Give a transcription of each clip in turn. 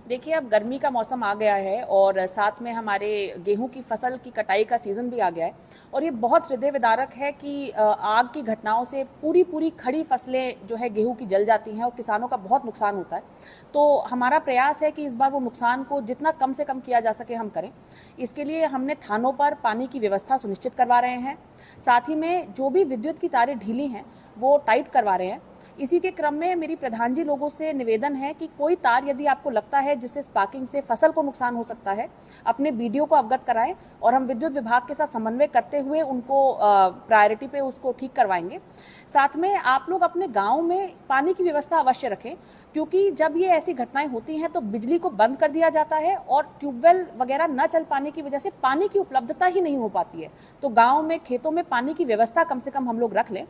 देखिए, अब गर्मी का मौसम आ गया है और साथ में हमारे गेहूं की फसल की कटाई का सीज़न भी आ गया है और ये बहुत हृदय विदारक है कि आग की घटनाओं से पूरी पूरी खड़ी फसलें जो है गेहूं की जल जाती हैं और किसानों का बहुत नुकसान होता है। तो हमारा प्रयास है कि इस बार वो नुकसान को जितना कम से कम किया जा सके हम करें। इसके लिए हमने थानों पर पानी की व्यवस्था सुनिश्चित करवा रहे हैं। साथ ही में जो भी विद्युत की तारें ढीली हैं वो टाइट करवा रहे हैं। इसी के क्रम में मेरी प्रधान जी लोगों से निवेदन है कि कोई तार यदि आपको लगता है जिससे स्पार्किंग से फसल को नुकसान हो सकता है, अपने बीडीओ को अवगत कराएं और हम विद्युत विभाग के साथ समन्वय करते हुए उनको प्रायोरिटी पे उसको ठीक करवाएंगे। साथ में आप लोग अपने गांव में पानी की व्यवस्था अवश्य रखें, क्योंकि जब ये ऐसी घटनाएं होती हैं तो बिजली को बंद कर दिया जाता है और ट्यूबवेल वगैरह न चल पाने की वजह से पानी की उपलब्धता ही नहीं हो पाती है। तो गाँव में खेतों में पानी की व्यवस्था कम से कम हम लोग रख लें।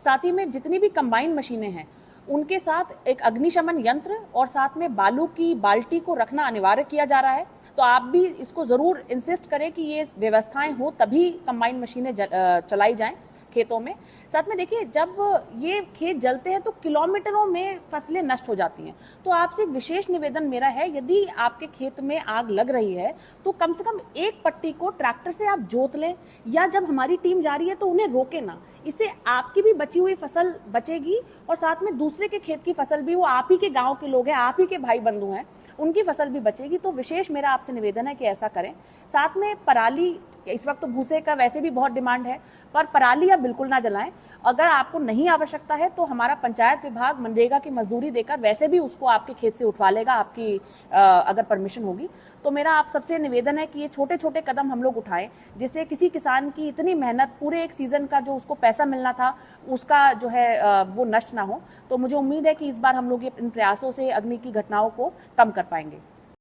साथ ही में जितनी भी कंबाइन मशीनें हैं उनके साथ एक अग्निशमन यंत्र और साथ में बालू की बाल्टी को रखना अनिवार्य किया जा रहा है। तो आप भी इसको जरूर इंसिस्ट करें कि ये व्यवस्थाएं हो तभी कंबाइन मशीनें चलाई जाएं खेतों में। साथ में देखिए, जब ये खेत जलते हैं तो किलोमीटरों में फसलें नष्ट हो जाती हैं। तो आपसे एक विशेष निवेदन मेरा है, यदि आपके खेत में आग लग रही है तो कम से कम एक पट्टी को ट्रैक्टर से आप जोत लें, या जब हमारी टीम जा रही है तो उन्हें रोके ना। इससे आपकी भी बची हुई फसल बचेगी और साथ में दूसरे के खेत की फसल भी, वो आप ही के गांव के लोग हैं, आप ही के भाई बंधु हैं, उनकी फसल भी बचेगी। तो विशेष मेरा आपसे निवेदन है कि ऐसा करें। साथ में पराली, इस वक्त तो भूसे का वैसे भी बहुत डिमांड है, पर पराली अब बिल्कुल ना जलाएं। अगर आपको नहीं आवश्यकता है तो हमारा पंचायत विभाग मनरेगा की मजदूरी देकर वैसे भी उसको आपके खेत से उठवा लेगा, आपकी अगर परमिशन होगी। तो मेरा आप सबसे निवेदन है कि ये छोटे छोटे कदम हम लोग उठाएं, जिससे किसी किसान की इतनी मेहनत, पूरे एक सीजन का जो उसको पैसा मिलना था उसका जो है वो नष्ट ना हो। तो मुझे उम्मीद है कि इस बार हम लोग इन प्रयासों से अग्नि की घटनाओं को कम कर पाएंगे।